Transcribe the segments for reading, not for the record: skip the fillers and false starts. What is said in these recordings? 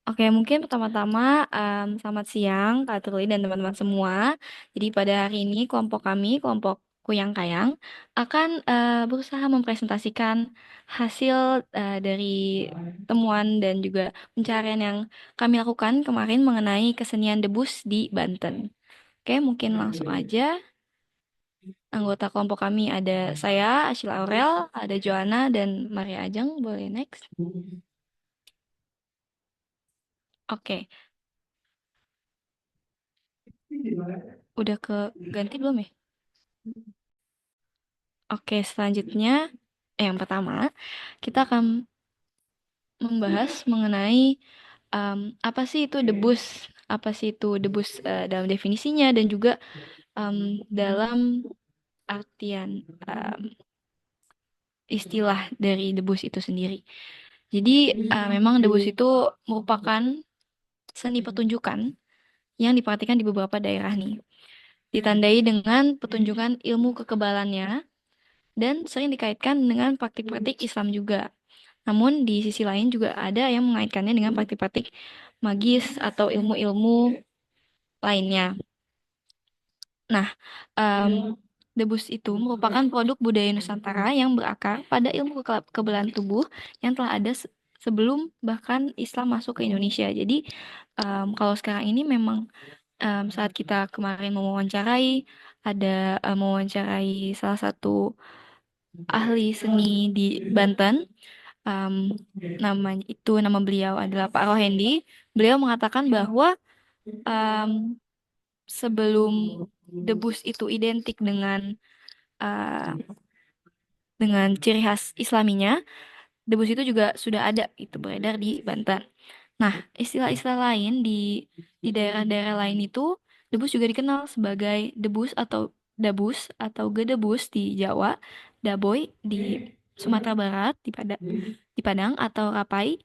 Oke, mungkin pertama-tama selamat siang Kak Truli dan teman-teman semua. Jadi pada hari ini kelompok kami, kelompok Kuyang Kayang, akan berusaha mempresentasikan hasil dari temuan dan juga pencarian yang kami lakukan kemarin mengenai kesenian debus di Banten. Oke, mungkin langsung aja. Anggota kelompok kami ada saya, Ashila Aurel, ada Joanna, dan Maria Ajeng. Boleh next? Oke, udah ke ganti belum ya? Oke, selanjutnya yang pertama kita akan membahas mengenai apa sih itu debus, apa sih itu debus dalam definisinya dan juga dalam artian em, istilah dari debus itu sendiri. Jadi memang debus itu merupakan seni pertunjukan yang diperhatikan di beberapa daerah nih. Ditandai dengan pertunjukan ilmu kekebalannya dan sering dikaitkan dengan praktik-praktik Islam juga. Namun di sisi lain juga ada yang mengaitkannya dengan praktik-praktik magis atau ilmu-ilmu lainnya. Nah, em, debus itu merupakan produk budaya Nusantara yang berakar pada ilmu kekebalan tubuh yang telah ada sebelum bahkan Islam masuk ke Indonesia. Jadi, kalau sekarang ini memang saat kita kemarin mewawancarai, ada mewawancarai salah satu ahli seni di Banten, um, nama beliau adalah Pak Rohendi. Beliau mengatakan bahwa um, sebelum debus itu identik uh, dengan ciri khas Islaminya, debus itu juga sudah ada itu beredar di Banten. Nah, istilah-istilah lain di daerah-daerah lain itu debus juga dikenal sebagai debus atau dabus atau gedebus di Jawa, daboy di Sumatera Barat, di Padang atau rapai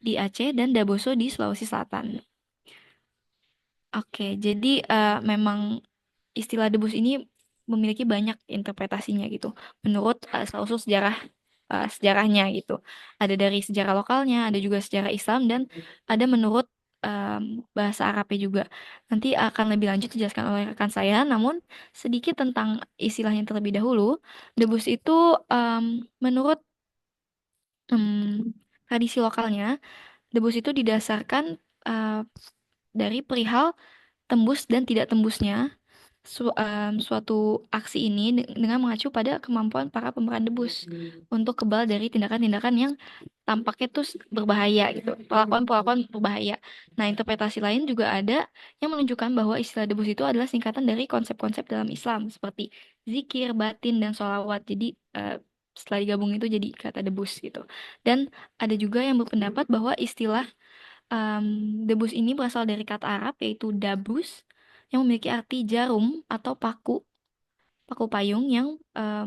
di Aceh dan daboso di Sulawesi Selatan. Oke, jadi memang istilah debus ini memiliki banyak interpretasinya gitu. Menurut asal-usul sejarahnya gitu. Ada dari sejarah lokalnya, ada juga sejarah Islam dan ada menurut bahasa Arabnya juga. Nanti akan lebih lanjut dijelaskan oleh rekan saya. Namun sedikit tentang istilahnya terlebih dahulu. Debus itu menurut tradisi lokalnya, debus itu didasarkan eh, dari perihal tembus dan tidak tembusnya suatu aksi ini dengan mengacu pada kemampuan para pemeran debus untuk kebal dari tindakan-tindakan yang tampaknya tuh berbahaya gitu, perlakuan-perlakuan berbahaya. Nah, interpretasi lain juga ada yang menunjukkan bahwa istilah debus itu adalah singkatan dari konsep-konsep dalam Islam seperti zikir, batin, dan sholawat. Jadi setelah digabung itu jadi kata debus gitu. Dan ada juga yang berpendapat bahwa istilah debus ini berasal dari kata Arab yaitu dabus yang memiliki arti jarum atau paku payung yang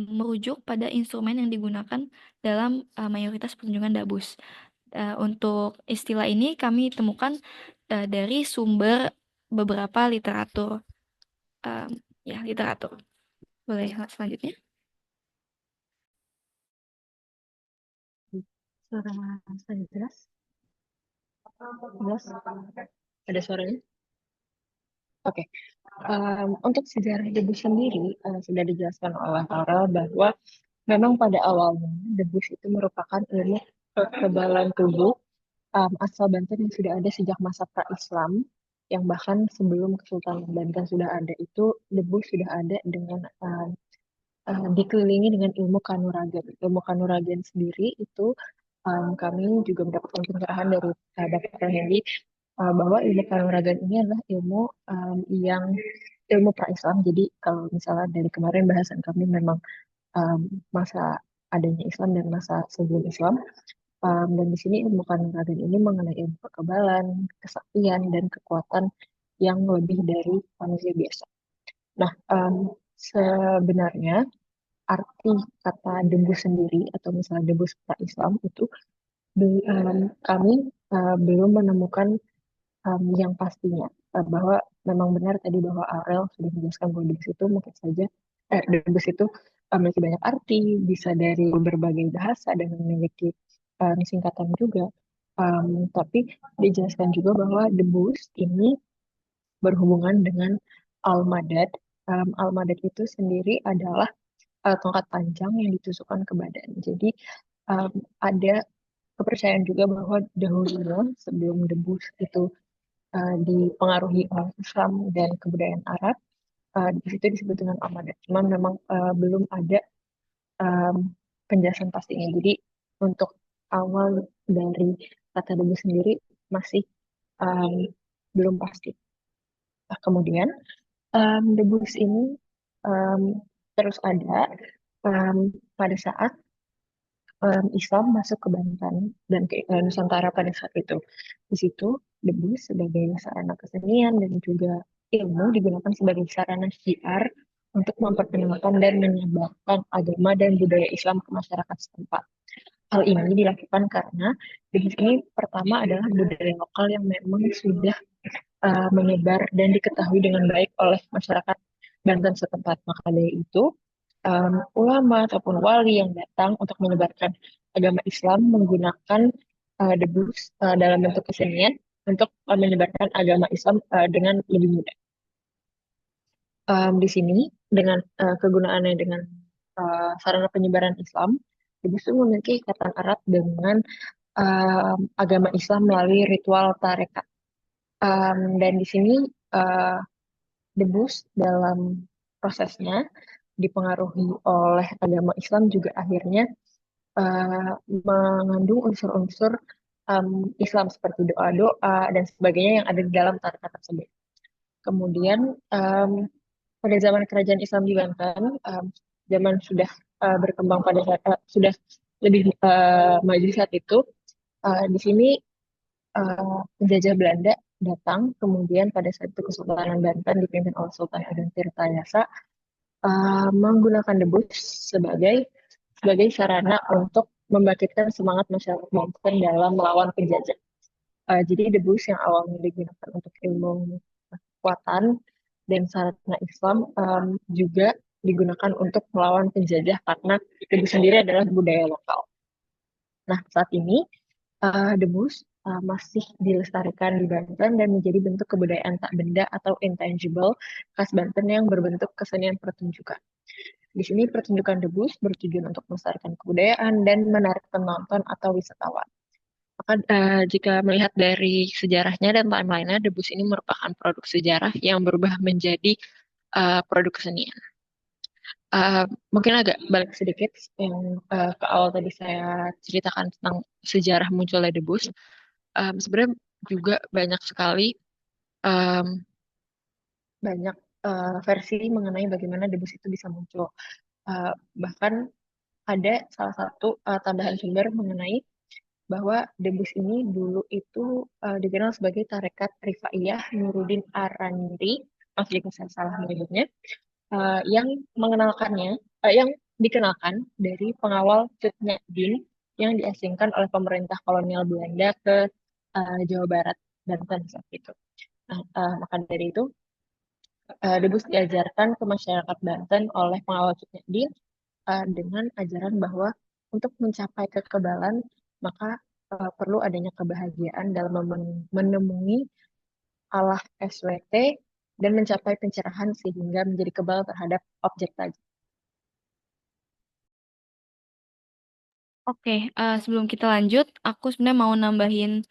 merujuk pada instrumen yang digunakan dalam mayoritas pertunjukan dabus. Untuk istilah ini kami temukan dari sumber beberapa literatur, em, ya literatur. Boleh selanjutnya? Suara saya jelas? Jelas? Ada suaranya? Oke. Untuk sejarah debus sendiri, sudah dijelaskan oleh Farel bahwa memang pada awalnya debus itu merupakan ilmu kekebalan tubuh asal Banten yang sudah ada sejak masa pra-Islam, yang bahkan sebelum Kesultanan Banten sudah ada itu, debus sudah ada dengan dikelilingi dengan ilmu kanuragan. Ilmu kanuragan sendiri itu kami juga mendapatkan pencerahan dari Bapak Hendy bahwa ilmu kanuragan ini adalah ilmu yang ilmu pra-Islam. Jadi kalau misalnya dari kemarin bahasan kami memang um, masa adanya Islam dan masa sebelum Islam. Dan di sini ilmu kanuragan ini mengenai ilmu kekebalan, kesaktian, dan kekuatan yang lebih dari manusia biasa. Nah, sebenarnya arti kata debus sendiri atau misalnya debus pra-Islam itu kami belum menemukan yang pastinya bahwa memang benar tadi bahwa Aurel sudah menjelaskan bahwa debus itu mungkin saja debus itu memiliki banyak arti, bisa dari berbagai bahasa dan memiliki singkatan juga. Tapi dijelaskan juga bahwa debus ini berhubungan dengan al-madad. Al-madad itu sendiri adalah tongkat panjang yang ditusukkan ke badan. Jadi um, ada kepercayaan juga bahwa dahulunya sebelum debus itu dipengaruhi oleh Islam dan kebudayaan Arab, di situ disebut dengan al-madad. Cuman memang belum ada um, penjelasan pastinya. Jadi untuk awal dari kata debus sendiri masih um, belum pasti. Nah, kemudian debus ini um, terus ada um, pada saat Islam masuk ke Banten dan ke Nusantara pada saat itu. Di situ debus sebagai sarana kesenian dan juga ilmu digunakan sebagai sarana syiar untuk memperkenalkan dan menyebarkan agama dan budaya Islam ke masyarakat setempat. Hal ini dilakukan karena debus ini pertama adalah budaya lokal yang memang sudah menyebar dan diketahui dengan baik oleh masyarakat Banten setempat. Maka dari itu, ulama ataupun wali yang datang untuk menyebarkan agama Islam menggunakan debus dalam bentuk kesenian untuk menyebarkan agama Islam dengan lebih mudah. Di sini dengan kegunaannya dengan sarana penyebaran Islam, debus itu memiliki ikatan erat dengan agama Islam melalui ritual tarekat. Dan di sini uh, debus dalam prosesnya dipengaruhi oleh agama Islam juga akhirnya uh, mengandung unsur-unsur Islam seperti doa-doa dan sebagainya yang ada di dalam tarekat tersebut. Kemudian pada zaman kerajaan Islam di Banten, zaman sudah berkembang pada saat sudah lebih maju saat itu, di sini penjajah Belanda datang, kemudian pada saat itu Kesultanan Banten dipimpin oleh Sultan Agung Tirtayasa menggunakan debus sebagai sebagai sarana untuk membangkitkan semangat masyarakat Banten dalam melawan penjajah. Jadi debus yang awalnya digunakan untuk ilmu kekuatan dan sarana Islam juga digunakan untuk melawan penjajah karena debus sendiri adalah budaya lokal. Nah, saat ini debus masih dilestarikan di Banten dan menjadi bentuk kebudayaan tak benda atau intangible khas Banten yang berbentuk kesenian pertunjukan. Di sini pertunjukan debus bertujuan untuk melestarikan kebudayaan dan menarik penonton atau wisatawan. Maka jika melihat dari sejarahnya dan timeline-nya, debus ini merupakan produk sejarah yang berubah menjadi produk kesenian. Uh, Mungkin agak balik sedikit yang ke awal tadi saya ceritakan tentang sejarah munculnya debus. Sebenarnya juga banyak sekali um, banyak versi mengenai bagaimana debus itu bisa muncul. Bahkan ada salah satu tambahan sumber mengenai bahwa debus ini dulu itu dikenal sebagai Tarekat Rifaiyah Nuruddin Araniri, maaf jika saya salah menyebutnya, yang mengenalkannya, yang dikenalkan dari pengawal Cut Nyak yang diasingkan oleh pemerintah kolonial Belanda ke Jawa Barat, Banten saat itu. Nah, maka dari itu debus diajarkan ke masyarakat Banten oleh pengawal Cut Nyak dengan ajaran bahwa untuk mencapai kekebalan maka perlu adanya kebahagiaan dalam menemui Allah SWT dan mencapai pencerahan sehingga menjadi kebal terhadap objek tajam. Oke, sebelum kita lanjut, aku sebenarnya mau nambahin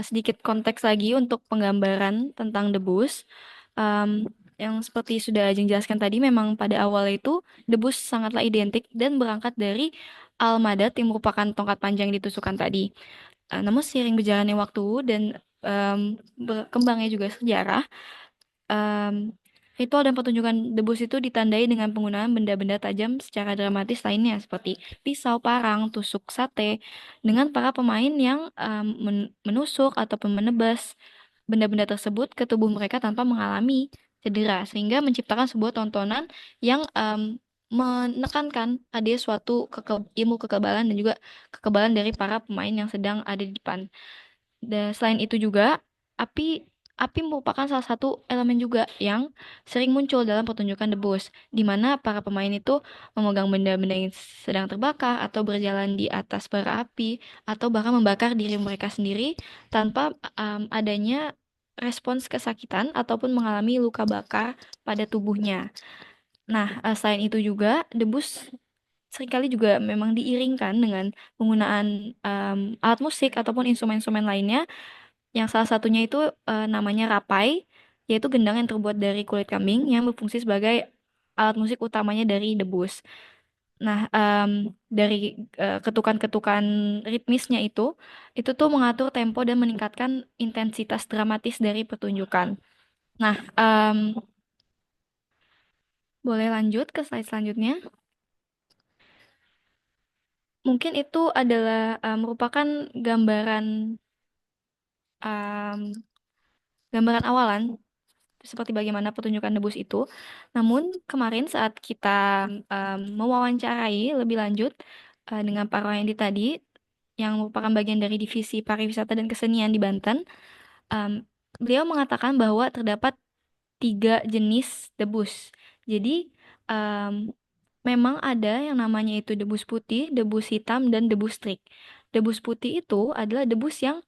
sedikit konteks lagi untuk penggambaran tentang debus. Em, yang seperti sudah Ajeng jelaskan tadi, memang pada awal itu debus sangatlah identik dan berangkat dari al-madad yang merupakan tongkat panjang yang ditusukkan tadi. Namun seiring berjalannya waktu dan em, berkembangnya juga sejarah, Em, ritual dan pertunjukan debus itu ditandai dengan penggunaan benda-benda tajam secara dramatis lainnya seperti pisau, parang, tusuk sate dengan para pemain yang menusuk ataupun menebas benda-benda tersebut ke tubuh mereka tanpa mengalami cedera sehingga menciptakan sebuah tontonan yang menekankan ada suatu ilmu kekebalan dan juga kekebalan dari para pemain yang sedang ada di depan. Dan selain itu juga, api api merupakan salah satu elemen juga yang sering muncul dalam pertunjukan debus, di mana para pemain itu memegang benda-benda yang sedang terbakar atau berjalan di atas bara api atau bahkan membakar diri mereka sendiri tanpa adanya respons kesakitan ataupun mengalami luka bakar pada tubuhnya. Nah, selain itu juga debus seringkali juga memang diiringkan dengan penggunaan alat musik ataupun instrumen-instrumen lainnya yang salah satunya itu namanya rapai, yaitu gendang yang terbuat dari kulit kambing yang berfungsi sebagai alat musik utamanya dari debus. Nah, dari ketukan-ketukan ritmisnya itu tuh mengatur tempo dan meningkatkan intensitas dramatis dari pertunjukan. Nah, boleh lanjut ke slide selanjutnya. Mungkin itu adalah merupakan gambaran em, gambaran awalan seperti bagaimana pertunjukan debus itu. Namun kemarin saat kita mewawancarai lebih lanjut dengan Pak Royandi tadi, yang merupakan bagian dari Divisi Pariwisata dan Kesenian di Banten, em, beliau mengatakan bahwa terdapat 3 jenis debus. Jadi em, memang ada yang namanya itu debus putih, debus hitam, dan debus trik. Debus putih itu adalah debus yang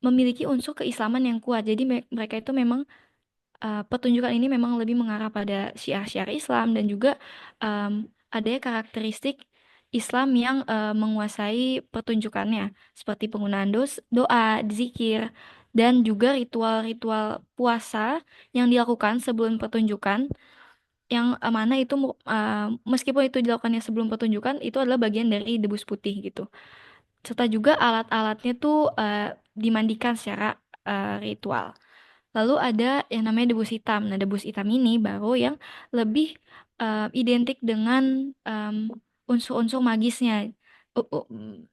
memiliki unsur keislaman yang kuat. Jadi mereka itu memang pertunjukan ini memang lebih mengarah pada syiar-syiar Islam dan juga adanya karakteristik Islam yang menguasai pertunjukannya, seperti penggunaan doa, zikir, dan juga ritual-ritual puasa yang dilakukan sebelum pertunjukan, yang mana itu meskipun itu dilakukannya sebelum pertunjukan, itu adalah bagian dari debus putih gitu. Serta juga alat-alatnya tuh dimandikan secara ritual. Lalu ada yang namanya debus hitam. Nah, debus hitam ini baru yang lebih identik dengan unsur-unsur magisnya.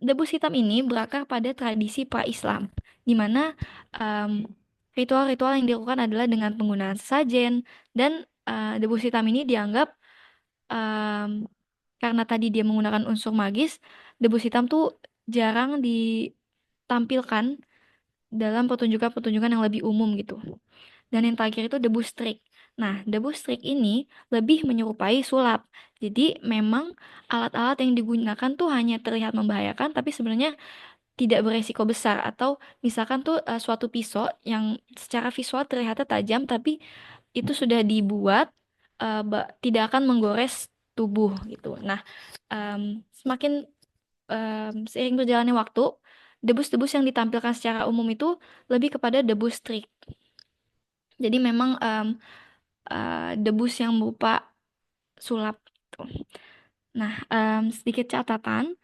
Debus hitam ini berakar pada tradisi pra-Islam, di mana em, ritual-ritual yang dilakukan adalah dengan penggunaan sesajen, dan debus hitam ini dianggap em, karena tadi dia menggunakan unsur magis, debus hitam tuh jarang ditampilkan dalam pertunjukan-pertunjukan yang lebih umum gitu. Dan yang terakhir itu debus trik. Nah, debus trik ini lebih menyerupai sulap. Jadi memang alat-alat yang digunakan tuh hanya terlihat membahayakan, tapi sebenarnya tidak beresiko besar. Atau misalkan tuh suatu pisau yang secara visual terlihatnya tajam, tapi itu sudah dibuat tidak akan menggores tubuh gitu. Nah, semakin seiring berjalannya waktu, debus-debus yang ditampilkan secara umum itu lebih kepada debus trik. Jadi memang debus yang berupa sulap gitu. Nah, sedikit catatan,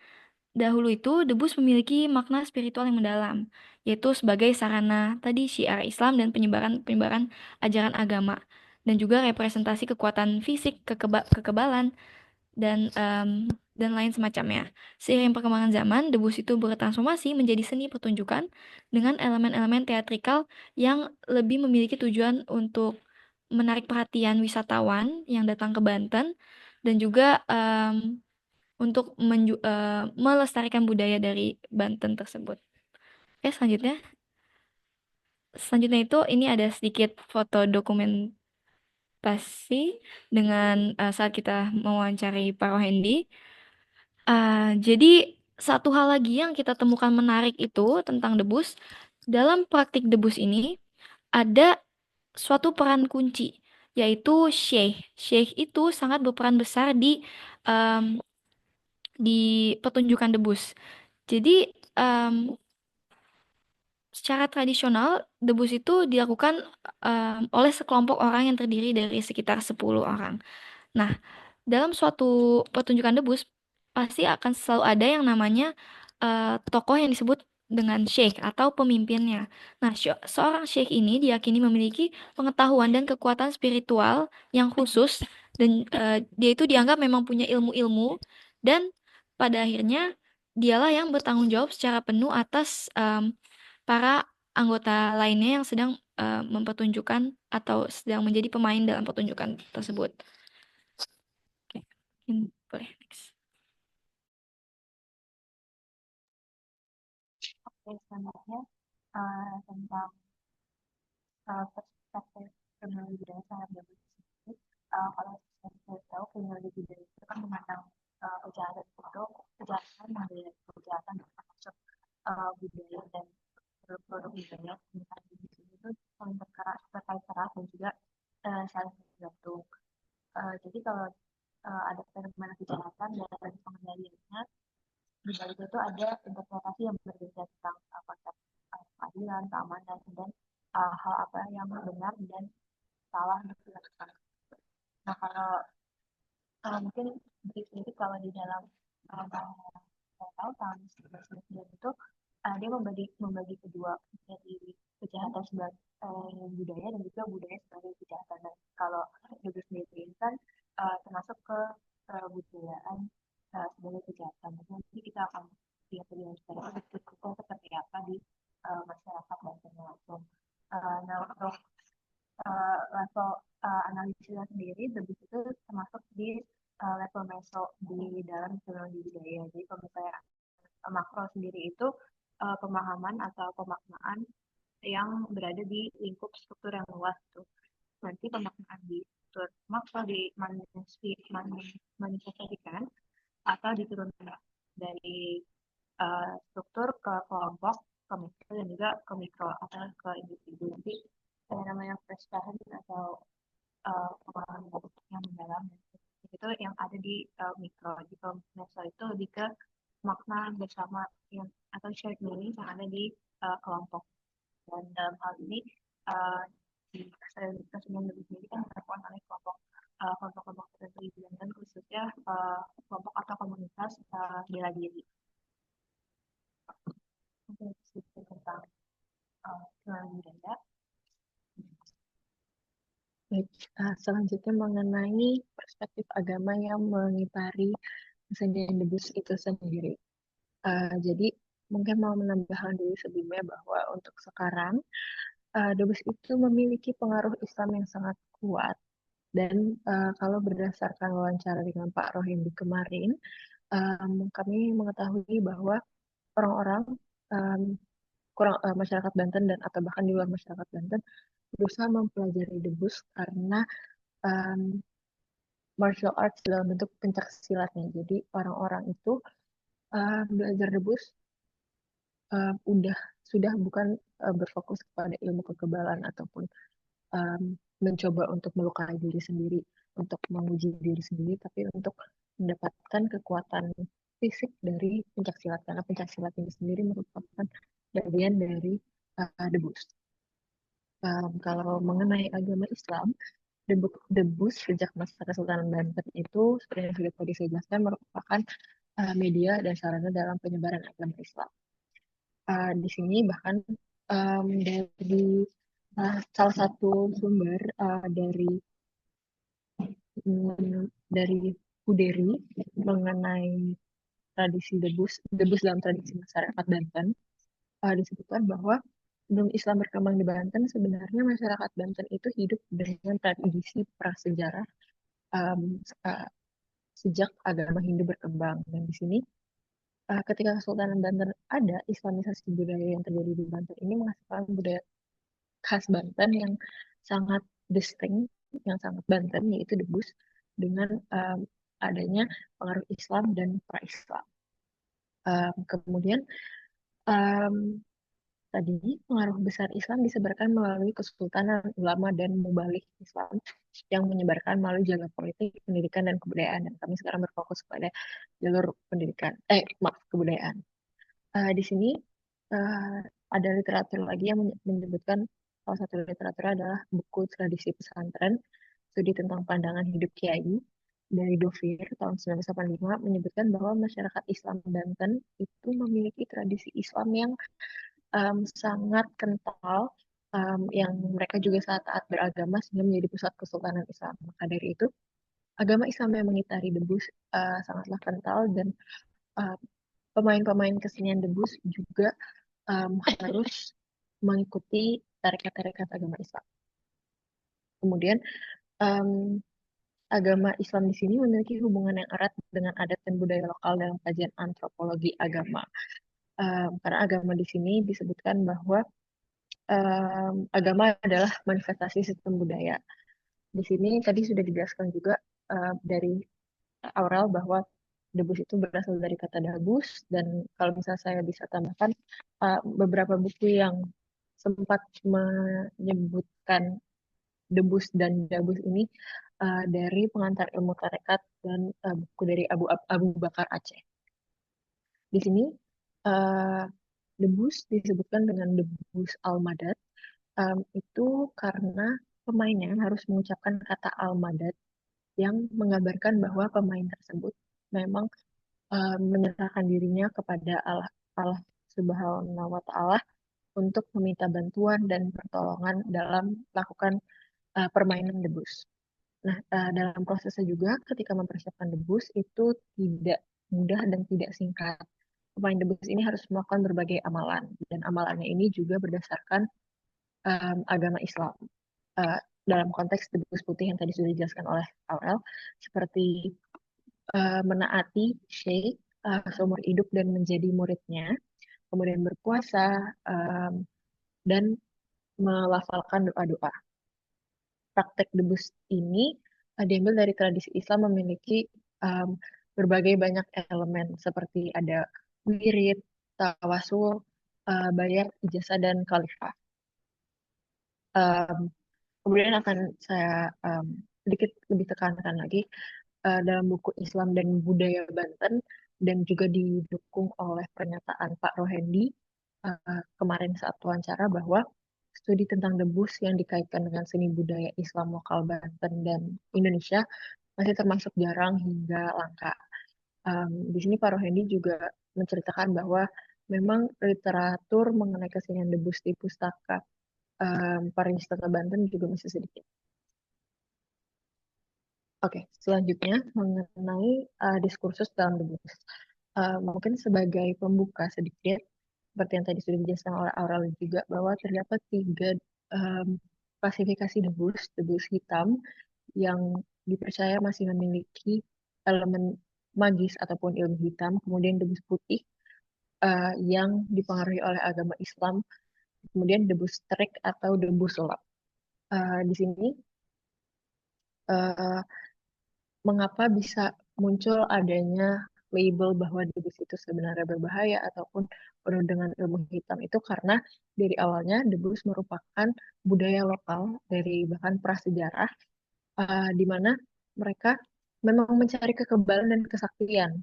dahulu itu debus memiliki makna spiritual yang mendalam, yaitu sebagai sarana tadi syiar Islam dan penyebaran ajaran agama, dan juga representasi kekuatan fisik, kekebalan, dan lain semacamnya. Seiring perkembangan zaman, debus itu bertransformasi menjadi seni pertunjukan dengan elemen-elemen teatrikal yang lebih memiliki tujuan untuk menarik perhatian wisatawan yang datang ke Banten, dan juga untuk melestarikan budaya dari Banten tersebut. Oke, selanjutnya itu ini ada sedikit foto dokumentasi dengan saat kita mewawancari Pak Rohendi. Jadi satu hal lagi yang kita temukan menarik itu tentang debus, dalam praktik debus ini ada suatu peran kunci, yaitu sheikh. Sheikh itu sangat berperan besar em, di pertunjukan debus. Jadi em, secara tradisional debus itu dilakukan oleh sekelompok orang yang terdiri dari sekitar 10 orang. Nah, dalam suatu pertunjukan debus pasti akan selalu ada yang namanya tokoh yang disebut dengan sheikh atau pemimpinnya. Nah, seorang sheikh ini diyakini memiliki pengetahuan dan kekuatan spiritual yang khusus, dan dia itu dianggap memang punya ilmu-ilmu, dan pada akhirnya dialah yang bertanggung jawab secara penuh atas para anggota lainnya yang sedang mempertunjukkan atau sedang menjadi pemain dalam pertunjukan tersebut. Oke, mungkin boleh next. Oke, selanjutnya tentang perspektif kriminologi budaya sangat bagus. Kalau saya tahu kriminologi budaya itu kan memandang kejahatan itu kejahatan dari kejahatan termasuk budaya dan produk budaya misalnya di sini itu saling terkait erat dan juga saling bergantung. Jadi kalau ada fenomena kejahatan dan pengendaliannya di balik itu ada interpretasi yang berbeda tentang konsep keadilan, keamanan, dan hal apa yang benar dan salah dilakukan. Nah, kalau mungkin sedikit kalau di dalam saya tahu tahun 1999 itu dia membagi kedua, jadi kejahatan sebagai budaya dan juga budaya sebagai kejahatan. Dan kalau itu sendiri ini kan termasuk ke budayaan sebagai kejahatan. Nanti kita akan lihat lebih lanjut itu seperti apa di masyarakat dan langsung. Nah, untuk level analisisnya sendiri lebih itu termasuk di level meso di dalam teknologi budaya. Jadi kalau misalnya makro sendiri itu pemahaman atau pemaknaan yang berada di lingkup struktur yang luas tuh. Nanti pemaknaan di struktur makro dimanifestasikan atau diturunkan dari struktur ke kelompok, ke mikro dan juga ke mikro atau ke individu. Jadi yang namanya prestasi atau pengalaman yang mendalam itu yang ada di mikro. Di meso itu lebih ke makna bersama yang atau shared meaning yang ada di kelompok. Dan dalam hal ini uh, di kesenian lebih sendiri kan dilakukan oleh kelompok-kelompok tertentu dan khususnya kelompok atau komunitas bela diri. Mungkin sedikit tentang budaya. Baik, selanjutnya mengenai perspektif agama yang mengitari kesenian debus itu sendiri. Jadi mungkin mau menambahkan dulu sebelumnya bahwa untuk sekarang debus itu memiliki pengaruh Islam yang sangat kuat dan kalau berdasarkan wawancara dengan Pak Rohindi kemarin, kami mengetahui bahwa orang-orang um, kurang masyarakat Banten dan atau bahkan di luar masyarakat Banten berusaha mempelajari debus karena um, martial arts dalam bentuk pencak silatnya. Jadi orang-orang itu belajar debus udah sudah bukan berfokus kepada ilmu kekebalan ataupun um, mencoba untuk melukai diri sendiri, untuk menguji diri sendiri, tapi untuk mendapatkan kekuatan fisik dari pencak silat karena pencak silat ini sendiri merupakan bagian dari debus. Kalau mengenai agama Islam, debus sejak masa Kesultanan Banten itu seperti yang sudah tadi saya jelaskan merupakan media dan sarana dalam penyebaran agama Islam. Di sini bahkan dari salah satu sumber dari Uderi mengenai tradisi debus, debus dalam tradisi masyarakat Banten, disebutkan bahwa sebelum Islam berkembang di Banten, sebenarnya masyarakat Banten itu hidup dengan tradisi prasejarah um, uh, sejak agama Hindu berkembang. Dan di sini, ketika Kesultanan Banten ada, Islamisasi budaya yang terjadi di Banten ini menghasilkan budaya khas Banten yang sangat distinct, yang sangat Banten, yaitu debus, dengan adanya pengaruh Islam dan pra-Islam. Kemudian um, tadi pengaruh besar Islam disebarkan melalui Kesultanan Ulama dan Mubalik Islam yang menyebarkan melalui jalur politik, pendidikan, dan kebudayaan. Dan kami sekarang berfokus pada jalur pendidikan, maaf, kebudayaan. Di sini uh, ada literatur lagi yang menyebutkan salah satu literatur adalah buku tradisi pesantren, studi tentang pandangan hidup Kiai dari Dovir tahun 1985 menyebutkan bahwa masyarakat Islam Banten itu memiliki tradisi Islam yang sangat kental, yang mereka juga saat taat beragama sehingga menjadi pusat kesultanan Islam. Maka dari itu, agama Islam yang mengitari debus sangatlah kental dan uh, pemain-pemain kesenian debus juga harus mengikuti tarekat-tarekat agama Islam. Kemudian um, agama Islam di sini memiliki hubungan yang erat dengan adat dan budaya lokal dalam kajian antropologi agama. Karena agama di sini disebutkan bahwa agama adalah manifestasi sistem budaya. Di sini tadi sudah dijelaskan juga dari Aurel bahwa debus itu berasal dari kata dabus, dan kalau misalnya saya bisa tambahkan beberapa buku yang sempat menyebutkan debus dan dabus ini dari pengantar ilmu tarekat dan buku dari Abu Bakar Aceh. Di sini uh, debus disebutkan dengan debus al-madad, itu karena pemainnya harus mengucapkan kata al-madad yang menggambarkan bahwa pemain tersebut memang menyerahkan dirinya kepada Allah, Allah Subhanahu wa Ta'ala untuk meminta bantuan dan pertolongan dalam melakukan permainan debus. Nah, dalam prosesnya juga ketika mempersiapkan debus itu tidak mudah dan tidak singkat. Pemain debus ini harus melakukan berbagai amalan, dan amalannya ini juga berdasarkan agama Islam. Uh, dalam konteks debus putih yang tadi sudah dijelaskan oleh Aurel, seperti menaati syekh seumur hidup dan menjadi muridnya, kemudian berpuasa, dan melafalkan doa-doa. Praktek debus ini diambil dari tradisi Islam memiliki um, berbagai banyak elemen seperti ada wirid, tawasul, bayat, ijazah, dan khalifah. Um, Kemudian akan saya sedikit lebih tekankan lagi dalam buku Islam dan Budaya Banten, dan juga didukung oleh pernyataan Pak Rohendi kemarin saat wawancara, bahwa studi tentang debus yang dikaitkan dengan seni budaya Islam lokal Banten dan Indonesia masih termasuk jarang hingga langka. Di sini Pak Rohendi juga menceritakan bahwa memang literatur mengenai kesenian debus di pustaka pariwisata Banten juga masih sedikit. Oke, selanjutnya mengenai diskursus dalam debus. Mungkin sebagai pembuka sedikit, seperti yang tadi sudah dijelaskan oleh Aurel juga, bahwa terdapat tiga um, klasifikasi debus, debus hitam yang dipercaya masih memiliki elemen magis ataupun ilmu hitam, kemudian debus putih yang dipengaruhi oleh agama Islam, kemudian debus terik atau debus sulap. Di sini uh, mengapa bisa muncul adanya label bahwa debus itu sebenarnya berbahaya ataupun penuh dengan ilmu hitam, itu karena dari awalnya debus merupakan budaya lokal dari bahkan prasejarah, di mana mereka memang mencari kekebalan dan kesaktian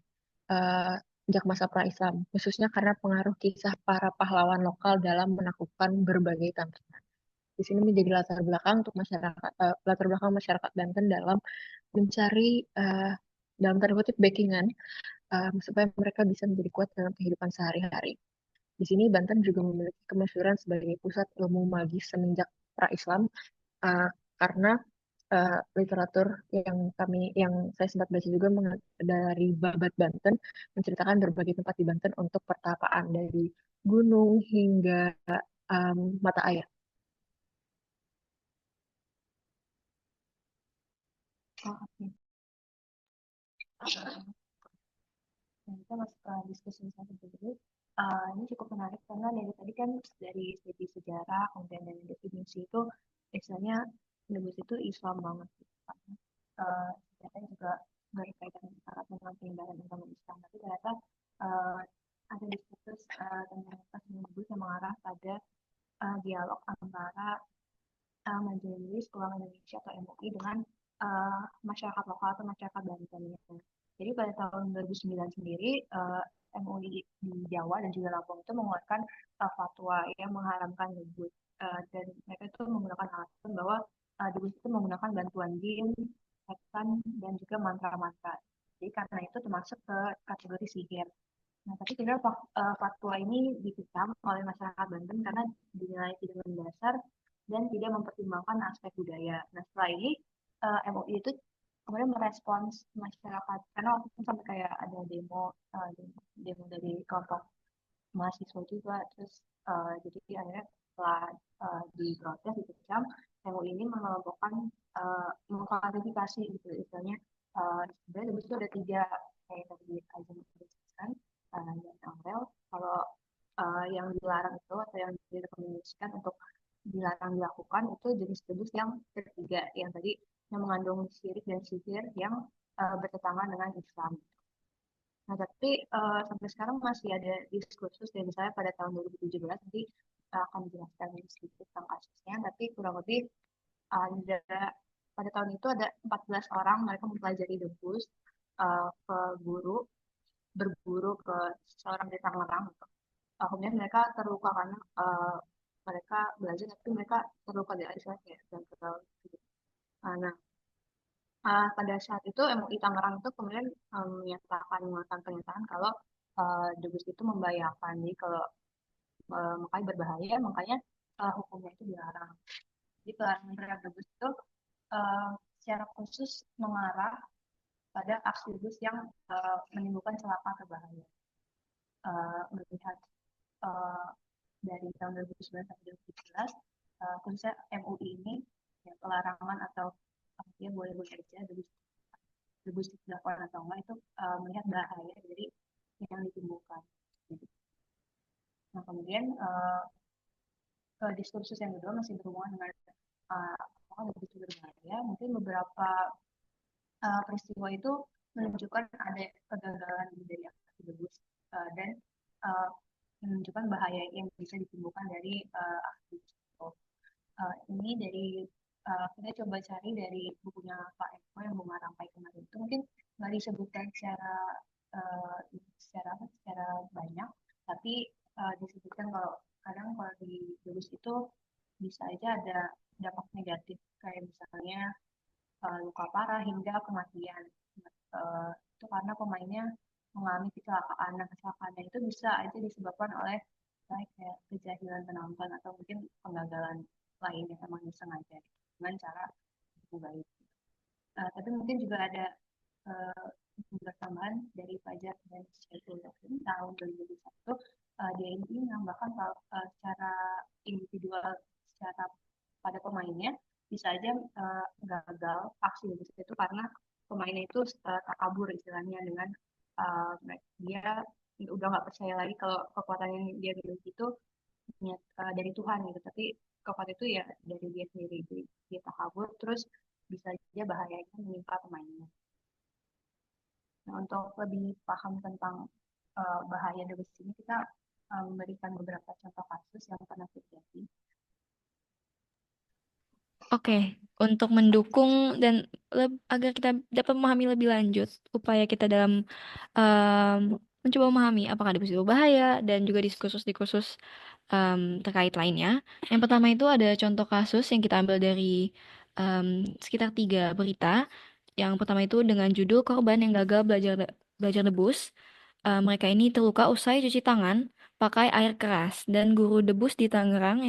uh, sejak masa pra-Islam, khususnya karena pengaruh kisah para pahlawan lokal dalam menaklukkan berbagai tantangan. Di sini menjadi latar belakang masyarakat Banten dalam mencari dalam tanda kutip backingan supaya mereka bisa menjadi kuat dalam kehidupan sehari-hari. Di sini Banten juga memiliki kemasyhuran sebagai pusat ilmu magis semenjak pra-Islam, uh, karena literatur yang saya sempat baca juga dari Babat Banten menceritakan berbagai tempat di Banten untuk pertapaan dari gunung hingga mata air. Oh, oke. Nah, kita masuk ke diskusi satu dulu. Ini cukup menarik karena dari tadi kan dari segi sejarah, kemudian dari definisi itu, misalnya debus itu Islam banget. Gitu kan. Ternyata juga berkaitan erat dengan penyebaran agama Islam. Tapi ternyata uh, ada diskursus tentang kesenian debus yang mengarah pada dialog antara Majelis Ulama Indonesia atau MUI dengan masyarakat lokal atau masyarakat Banten. Jadi pada tahun 2009 sendiri MUI di Jawa dan juga Lampung itu mengeluarkan fatwa yang mengharamkan debus, dan mereka itu menggunakan alasan bahwa debus itu menggunakan bantuan jin, setan, dan juga mantra-mantra. Jadi karena itu termasuk ke kategori sihir. Nah, tapi sebenarnya fatwa ini dikecam oleh masyarakat Banten karena dinilai tidak mendasar dan tidak mempertimbangkan aspek budaya. Nah, setelah ini MUI itu kemudian merespons masyarakat karena waktu itu sampai kayak ada demo dari kelompok mahasiswa juga, terus jadi akhirnya setelah diprotes dikecam, MUI ini mengelompokkan mengklarifikasi gitu istilahnya, sebenarnya itu ada tiga kayak tadi Azam disebutkan dan Aurel, kalau yang dilarang itu atau yang direkomendasikan untuk dilarang dilakukan itu jenis debus yang ketiga, yang tadi yang mengandung syirik dan sihir yang bertentangan dengan Islam. Nah, tapi sampai sekarang masih ada diskursus dan misalnya pada tahun 2017 nanti akan dijelaskan sedikit tentang kasusnya, tapi kurang lebih ada pada tahun itu ada 14 orang mereka mempelajari debus ke guru berburu ke seorang di Tangerang gitu. Kemudian mereka terluka karena mereka belajar tapi mereka terluka di air kayak gagal gitu. Nah, pada saat itu MUI Tangerang itu kemudian menyatakan mengeluarkan pernyataan kalau debus itu membahayakan. Jadi kalau makanya berbahaya, makanya hukumnya itu dilarang. Jadi pelarangan terhadap debus itu uh, secara khusus mengarah pada aksi debus yang menimbulkan celaka atau bahaya. Melihat uh, dari tahun 2009 sampai 2017, khususnya MUI ini ya, pelarangan atau dia boleh-boleh aja debus debus dilakukan atau enggak itu melihat bahaya dari yang ditimbulkan. Nah kemudian diskursus yang kedua masih berhubungan dengan apakah debus itu berbahaya. Mungkin beberapa peristiwa itu menunjukkan ada kegagalan dari aktivitas debus dan uh, menunjukkan bahaya yang bisa ditimbulkan dari aktivitas itu. Ini dari kita coba cari dari bukunya Pak Eko yang Bunga Rampai kemarin itu mungkin nggak disebutkan secara banyak, tapi disebutkan kalau kadang kalau di debus itu bisa aja ada dampak negatif kayak misalnya luka parah hingga kematian. Itu karena pemainnya mengalami kecelakaan. Nah, kecelakaannya itu bisa aja disebabkan oleh kayak kejahilan penonton atau mungkin penggagalan lain yang memang disengaja dengan cara baik. Tapi mungkin juga ada uh, tambahan dari pajak dan Syaiful Yassin tahun 2021 dia ini menambahkan secara individual secara pada pemainnya bisa aja gagal aksi itu karena pemainnya itu takabur istilahnya dengan uh, dia udah nggak percaya lagi kalau kekuatan yang dia miliki itu dari Tuhan gitu, tapi kekuatan itu ya dari dia sendiri. Jadi dia takabur terus bisa aja bahayanya menimpa pemainnya. Nah, untuk lebih paham tentang bahaya dari sini kita memberikan beberapa contoh kasus yang pernah terjadi. Oke, untuk mendukung dan agar kita dapat memahami lebih lanjut upaya kita dalam em, mencoba memahami apakah depresi itu berbahaya dan juga diskursus-diskursus terkait lainnya. Yang pertama itu ada contoh kasus yang kita ambil dari em, sekitar 3 berita. Yang pertama itu dengan judul korban yang gagal belajar debus. Mereka ini terluka usai cuci tangan pakai air keras dan guru debus di Tangerang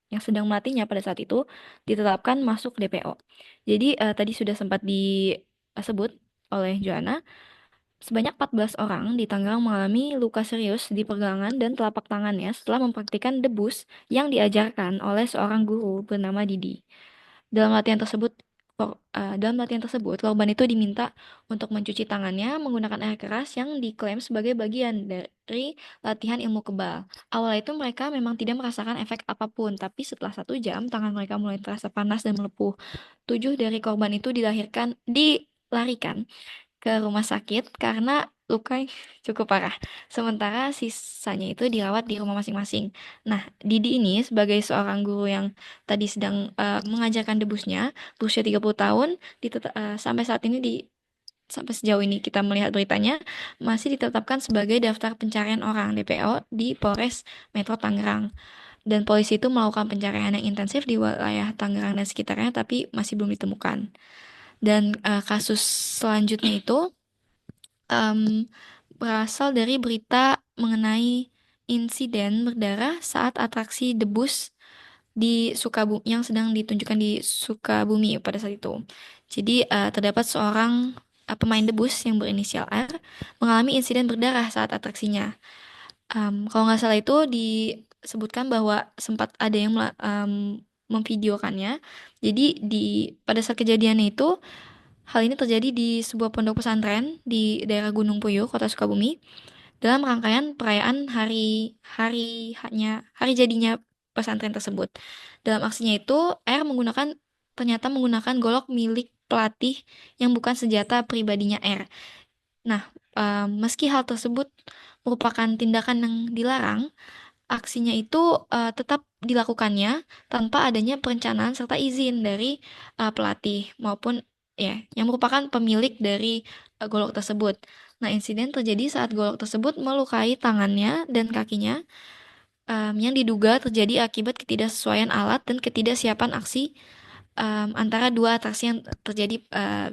yang sedang melatihnya pada saat itu ditetapkan masuk DPO. Jadi tadi sudah sempat disebut oleh Joanna, sebanyak 14 orang di Tangerang mengalami luka serius di pergelangan dan telapak tangannya setelah mempraktikkan debus yang diajarkan oleh seorang guru bernama Didi. Dalam latihan tersebut, korban itu diminta untuk mencuci tangannya menggunakan air keras yang diklaim sebagai bagian dari latihan ilmu kebal. Awal itu mereka memang tidak merasakan efek apapun, tapi setelah 1 jam, tangan mereka mulai terasa panas dan melepuh. 7 dari korban itu dilarikan ke rumah sakit karena luka yang cukup parah. Sementara sisanya itu dirawat di rumah masing-masing. Nah, Didi ini sebagai seorang guru yang tadi sedang mengajarkan debusnya, berusia 30 tahun, sampai saat ini sampai sejauh ini kita melihat beritanya, masih ditetapkan sebagai daftar pencarian orang DPO di Polres Metro Tangerang. Dan polisi itu melakukan pencarian yang intensif di wilayah Tangerang dan sekitarnya, tapi masih belum ditemukan. Dan kasus selanjutnya itu em, berasal dari berita mengenai insiden berdarah saat atraksi debus di Sukabumi yang sedang ditunjukkan di Sukabumi pada saat itu. Jadi terdapat seorang pemain debus yang berinisial R mengalami insiden berdarah saat atraksinya. Kalau nggak salah itu disebutkan bahwa sempat ada yang memvideokannya. Jadi pada saat kejadiannya itu hal ini terjadi di sebuah pondok pesantren di daerah Gunung Puyuh, Kota Sukabumi, dalam rangkaian perayaan hari hari hanya hari jadinya pesantren tersebut. Dalam aksinya itu, ternyata menggunakan golok milik pelatih yang bukan senjata pribadinya R. Nah, meski hal tersebut merupakan tindakan yang dilarang, aksinya itu tetap dilakukannya tanpa adanya perencanaan serta izin dari pelatih maupun ya yang merupakan pemilik dari golok tersebut. Nah, insiden terjadi saat golok tersebut melukai tangannya dan kakinya yang diduga terjadi akibat ketidaksesuaian alat dan ketidaksiapan aksi antara dua atraksi yang terjadi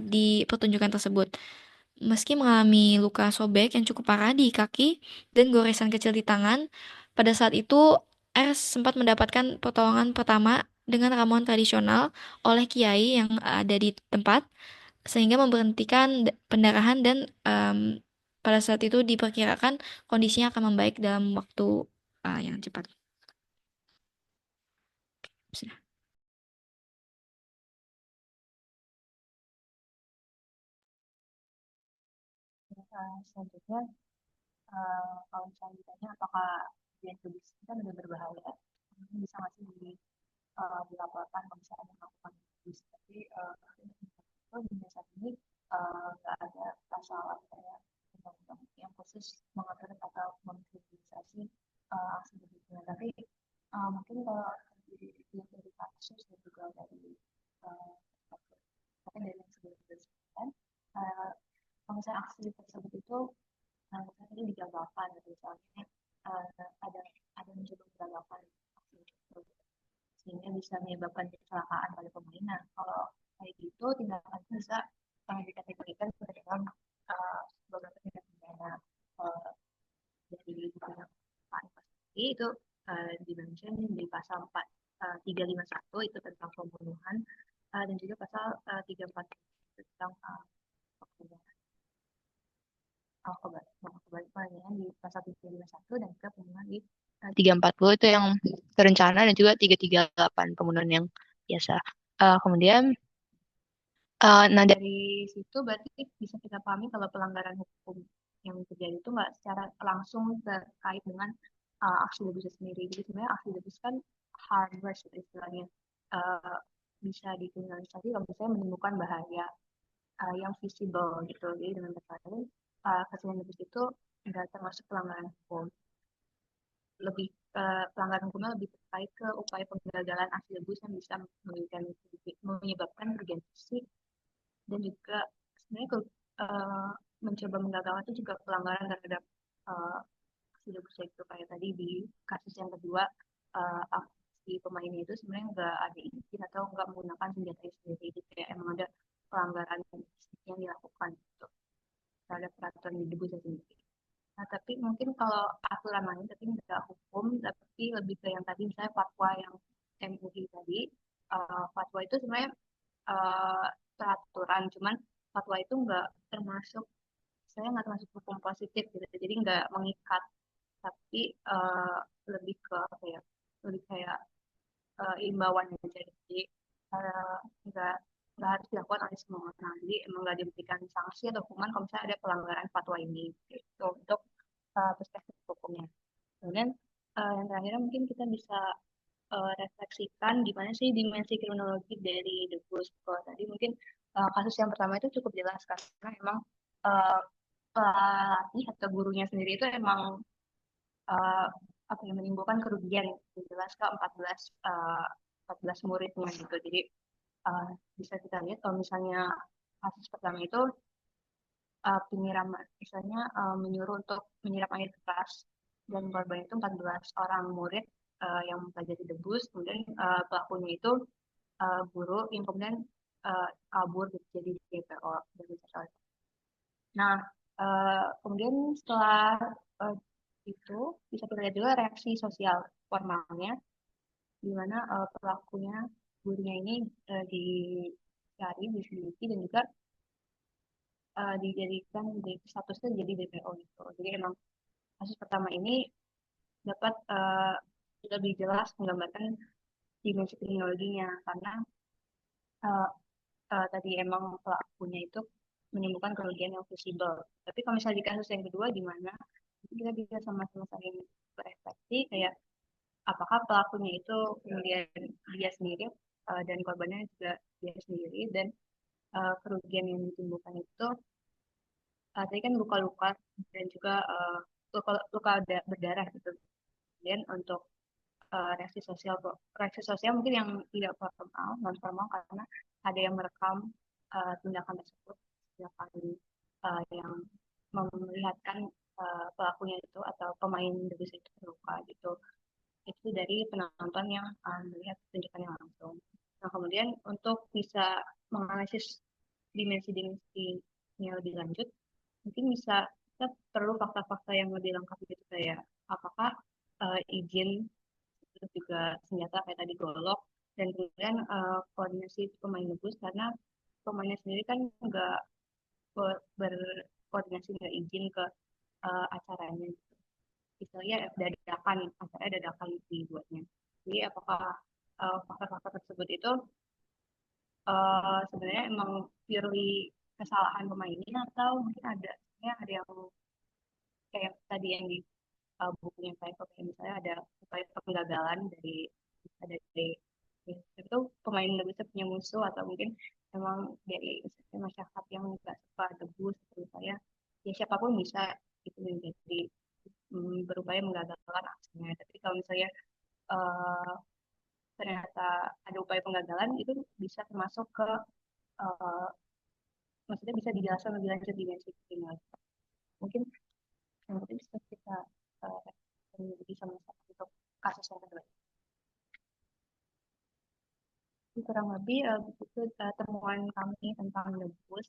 di pertunjukan tersebut. Meski mengalami luka sobek yang cukup parah di kaki dan goresan kecil di tangan, pada saat itu R sempat mendapatkan pertolongan pertama dengan ramuan tradisional oleh kiai yang ada di tempat, sehingga memberhentikan pendarahan dan pada saat itu diperkirakan kondisinya akan membaik dalam waktu yang cepat. Sudah. Selanjutnya, kalau misalnya ditanya apakah dia tulis kita benar berbahaya, mungkin bisa nggak sih dilaporkan kalau misalnya ada melakukan tulis. Tapi itu di saat ini nggak ada pasal kayak undang-undang yang khusus mengatur atau mengkriminalisasi aksi begitu. Tapi mungkin kalau dilihat dari kasus dan juga dari uh, tapi dari yang sebelumnya disebutkan, uh, kalau misalnya aksi tersebut itu misalnya digagalkan gitu, misalnya uh, ada ada mencoba menggagalkan aksi itu sehingga bisa menyebabkan kecelakaan pada pemain. Nah, kalau kayak gitu tindakan itu bisa dikategorikan sebagai dalam beberapa tindak pidana uh, dari bidang investasi itu dimention di pasal 4 351 itu tentang pembunuhan dan juga pasal 340 tentang pembunuhan kebalikannya di pasal 351 dan juga pembunuhan di 340 itu yang terencana dan juga 338 pembunuhan yang biasa. Kemudian nah dari situ berarti bisa kita pahami kalau pelanggaran hukum yang terjadi itu nggak secara langsung terkait dengan aksi debusnya sendiri. Jadi sebenarnya aksi debus kan harmless istilahnya. Uh, bisa dikriminalisasi kalau misalnya menimbulkan bahaya yang visible gitu. Jadi dengan kata lain, kesalahan debus itu nggak termasuk pelanggaran hukum. Lebih pelanggaran hukumnya lebih terkait ke upaya penggagalan aksi debus yang bisa menyebabkan kerugian fisik dan juga sebenarnya mencoba menggagalkan itu juga pelanggaran terhadap uh, aksi debus itu kayak tadi di kasus yang kedua si pemainnya itu sebenarnya nggak ada izin atau nggak menggunakan senjata sendiri jadi kayak emang ada pelanggaran yang dilakukan gitu, terhadap peraturan di debus sendiri. Nah, tapi mungkin kalau aturan lain, tapi nggak hukum, tapi lebih ke yang tadi misalnya fatwa yang MUI tadi, fatwa itu sebenarnya uh, peraturan, cuman fatwa itu nggak termasuk, saya nggak termasuk hukum positif gitu, jadi nggak mengikat, tapi lebih ke apa ya, lebih kayak imbauan aja, jadi uh, nggak nggak harus dilakukan oleh semua orang, jadi emang nggak diberikan sanksi atau hukuman kalau misalnya ada pelanggaran fatwa ini, gitu, untuk perspektif hukumnya. Kemudian yang terakhir mungkin kita bisa refleksikan gimana sih dimensi kriminologi dari The Ghost. Kalau tadi mungkin kasus yang pertama itu cukup jelas karena memang uh, pelatih atau gurunya sendiri itu emang uh, apa yang menimbulkan kerugian jelas ke 14 muridnya gitu. Jadi uh, bisa kita lihat kalau misalnya kasus pertama itu penyiraman, misalnya menyuruh untuk menyiram air keras dan korban itu 14 orang murid yang mempelajari debus, kemudian pelakunya itu guru yang kemudian kabur gitu, jadi DPO dari sekolah. Nah, kemudian setelah uh, itu bisa kita lihat juga reaksi sosial formalnya, di mana pelakunya gurunya ini dicari, diselidiki dan juga dijadikan statusnya jadi DPO gitu. Jadi emang kasus pertama ini dapat lebih jelas menggambarkan dimensi kriminologinya karena uh, tadi emang pelakunya itu menimbulkan kerugian yang visible. Tapi kalau misalnya di kasus yang kedua gimana? Kita bisa sama-sama saling berefleksi kayak apakah pelakunya itu kemudian dia sendiri dan korbannya juga dia sendiri dan kerugian yang ditimbulkan itu tadi kan luka-luka dan juga luka berdarah gitu. Kemudian untuk reaksi sosial mungkin yang tidak formal, non formal karena ada yang merekam tindakan tersebut, tindakan yang memperlihatkan pelakunya itu atau pemain debus itu terluka gitu. Itu dari penonton yang melihat tunjukannya langsung. Nah, kemudian untuk bisa menganalisis dimensi-dimensinya lebih lanjut, mungkin bisa kita perlu fakta-fakta yang lebih lengkap gitu kayak apakah izin terus juga senjata kayak tadi golok dan kemudian koordinasi pemain nebus karena pemainnya sendiri kan nggak berkoordinasi nggak izin ke acaranya misalnya dadakan acaranya dadakan dibuatnya jadi apakah faktor-faktor tersebut itu sebenarnya emang purely kesalahan pemainnya atau mungkin ada yang kayak tadi yang di bukunya saya kayak misalnya ada upaya penggagalan dari itu pemain nggak bisa punya musuh atau mungkin memang dari misalnya masyarakat yang nggak suka debus seperti saya ya siapapun bisa itu menjadi berupaya menggagalkan aksinya tapi kalau misalnya uh, ternyata ada upaya penggagalan itu bisa termasuk ke uh, maksudnya bisa dijelaskan lebih lanjut di dimensi kriminal mungkin yang penting bisa kita uh, bisa sama untuk kasus yang kedua kurang lebih begitu temuan kami tentang debus.